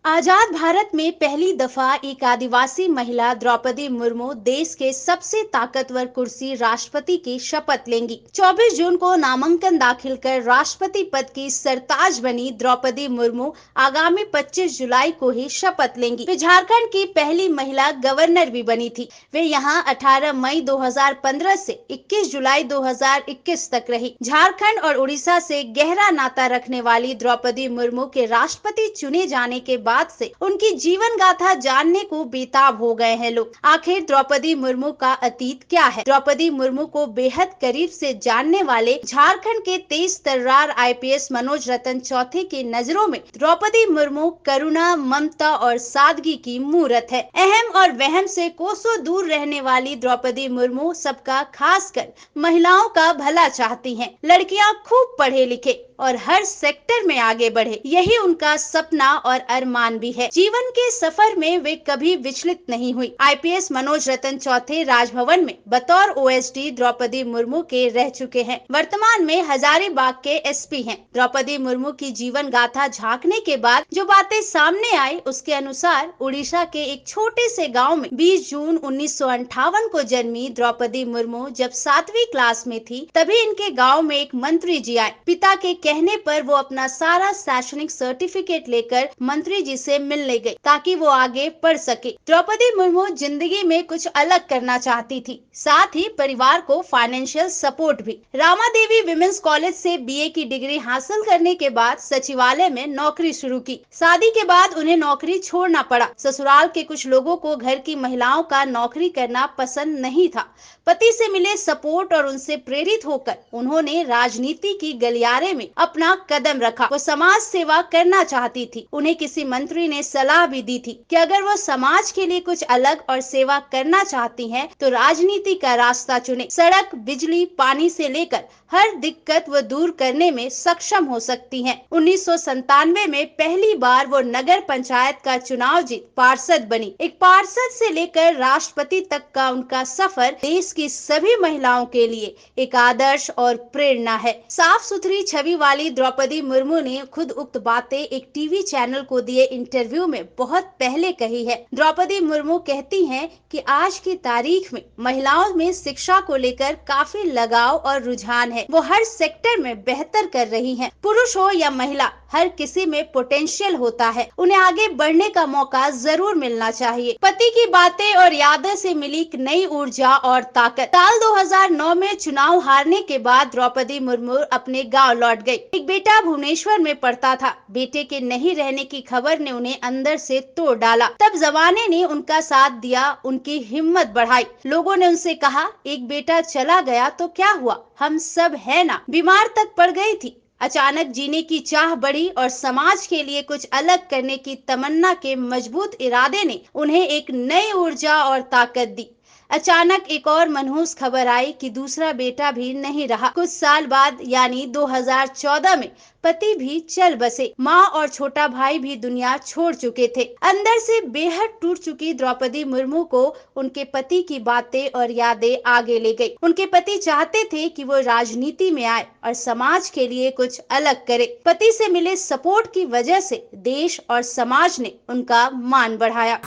आजाद भारत में पहली दफा एक आदिवासी महिला द्रौपदी मुर्मू देश के सबसे ताकतवर कुर्सी राष्ट्रपति की शपथ लेंगी। 24 जून को नामांकन दाखिल कर राष्ट्रपति पद की सरताज बनी द्रौपदी मुर्मू आगामी 25 जुलाई को ही शपथ लेंगी। वे झारखंड की पहली महिला गवर्नर भी बनी थी। वे यहाँ 18 मई 2015 से 21 जुलाई 2021 तक रही। झारखंड और उड़ीसा से गहरा नाता रखने वाली द्रौपदी मुर्मू के राष्ट्रपति चुने जाने के बाद से उनकी जीवन गाथा जानने को बेताब हो गए हैं लोग। आखिर द्रौपदी मुर्मू का अतीत क्या है? द्रौपदी मुर्मू को बेहद करीब से जानने वाले झारखंड के तेज तर्रार IPS मनोज रतन चौथे की नजरों में द्रौपदी मुर्मू करुणा, ममता और सादगी की मूरत है। अहम और वहम से कोसों दूर रहने वाली द्रौपदी मुर्मू सबका, खासकर महिलाओं का भला चाहती हैं। लड़कियां खूब पढ़े लिखे और हर सेक्टर में आगे बढ़े, यही उनका सपना और अरमान भी है। जीवन के सफर में वे कभी विचलित नहीं हुई। IPS मनोज रतन चौथे राजभवन में बतौर OSD द्रौपदी मुर्मू के रह चुके हैं। वर्तमान में हजारीबाग के SP हैं। द्रौपदी मुर्मू की जीवन गाथा झांकने के बाद जो बातें सामने आई, उसके अनुसार उड़ीसा के एक छोटे से गाँव में 20 जून 1958 को जन्मी द्रौपदी मुर्मू जब 7वीं क्लास में थी, तभी इनके गाँव में एक मंत्री जी आए। पिता के कहने पर वो अपना सारा शैक्षणिक सर्टिफिकेट लेकर मंत्री जी से मिलने गई ताकि वो आगे पढ़ सके। द्रौपदी मुर्मू जिंदगी में कुछ अलग करना चाहती थी, साथ ही परिवार को फाइनेंशियल सपोर्ट भी। रामा देवी विमेंस कॉलेज से BA की डिग्री हासिल करने के बाद सचिवालय में नौकरी शुरू की। शादी के बाद उन्हें नौकरी छोड़ना पड़ा। ससुराल के कुछ लोगों को घर की महिलाओं का नौकरी करना पसंद नहीं था। पति से मिले सपोर्ट और उनसे प्रेरित होकर उन्होंने राजनीति की गलियारे में अपना कदम रखा। वो समाज सेवा करना चाहती थी। उन्हें किसी मंत्री ने सलाह भी दी थी कि अगर वो समाज के लिए कुछ अलग और सेवा करना चाहती हैं, तो राजनीति का रास्ता चुने। सड़क, बिजली, पानी से लेकर हर दिक्कत वो दूर करने में सक्षम हो सकती हैं। 1997 में पहली बार वो नगर पंचायत का चुनाव जीत पार्षद बनी। एक पार्षद से लेकर राष्ट्रपति तक का उनका सफर देश की सभी महिलाओं के लिए एक आदर्श और प्रेरणा है। साफ सुथरी छवि वाली द्रौपदी मुर्मू ने खुद उक्त बातें एक टीवी चैनल को दिए इंटरव्यू में बहुत पहले कही है। द्रौपदी मुर्मू कहती हैं कि आज की तारीख में महिलाओं में शिक्षा को लेकर काफी लगाव और रुझान है। वो हर सेक्टर में बेहतर कर रही हैं। पुरुष हो या महिला, हर किसी में पोटेंशियल होता है। उन्हें आगे बढ़ने का मौका जरूर मिलना चाहिए। पति की बातें और यादें से मिली एक नई ऊर्जा और ताकत। साल 2009 में चुनाव हारने के बाद द्रौपदी मुर्मू अपने गांव लौट गई। एक बेटा भुवनेश्वर में पढ़ता था। बेटे के नहीं रहने की खबर ने उन्हें अंदर से तोड़ डाला। तब जमाने ने उनका साथ दिया, उनकी हिम्मत बढ़ाई। लोगों ने उनसे कहा, एक बेटा चला गया तो क्या हुआ, हम सब है ना। बीमार तक पड़ गई थी। अचानक जीने की चाह बढ़ी और समाज के लिए कुछ अलग करने की तमन्ना के मजबूत इरादे ने उन्हें एक नई ऊर्जा और ताकत दी। अचानक एक और मनहूस खबर आई कि दूसरा बेटा भी नहीं रहा। कुछ साल बाद यानी 2014 में पति भी चल बसे। माँ और छोटा भाई भी दुनिया छोड़ चुके थे। अंदर से बेहद टूट चुकी द्रौपदी मुर्मू को उनके पति की बातें और यादें आगे ले गई। उनके पति चाहते थे कि वो राजनीति में आए और समाज के लिए कुछ अलग करे। पति से मिले सपोर्ट की वजह से देश और समाज ने उनका मान बढ़ाया।